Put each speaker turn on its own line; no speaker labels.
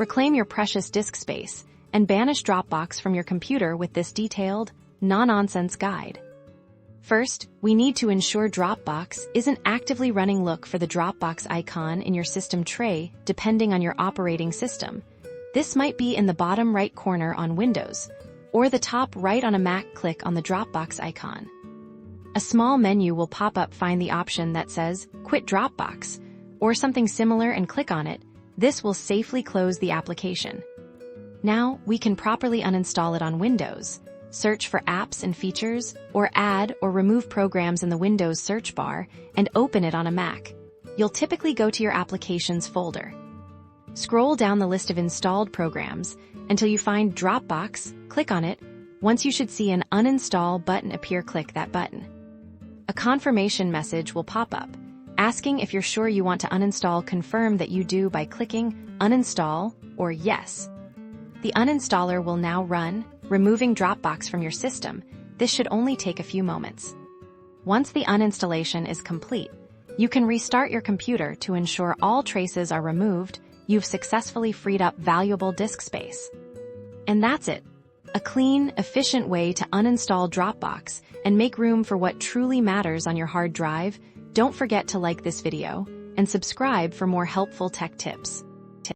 Reclaim your precious disk space and banish Dropbox from your computer with this detailed, no-nonsense guide. First, we need to ensure Dropbox isn't actively running. Look for the Dropbox icon in your system tray depending on your operating system. This might be in the bottom right corner on Windows, or the top right on a Mac. Click on the Dropbox icon. A small menu will pop up. Find the option that says Quit Dropbox or something similar and click on it. This will safely close the application. Now we can properly uninstall it on Windows. Search for apps and features, or add or remove programs in the Windows search bar and open it on a Mac. You'll typically go to your Applications folder. Scroll down the list of installed programs until you find Dropbox. Click on it. Once you should see an Uninstall button appear. Click that button. A confirmation message will pop up, asking if you're sure you want to uninstall. Confirm that you do by clicking Uninstall or Yes. The uninstaller will now run, removing Dropbox from your system. This should only take a few moments. Once the uninstallation is complete, you can restart your computer to ensure all traces are removed. You've successfully freed up valuable disk space. And that's it. A clean, efficient way to uninstall Dropbox and make room for what truly matters on your hard drive. Don't forget to like this video and subscribe for more helpful tech tips.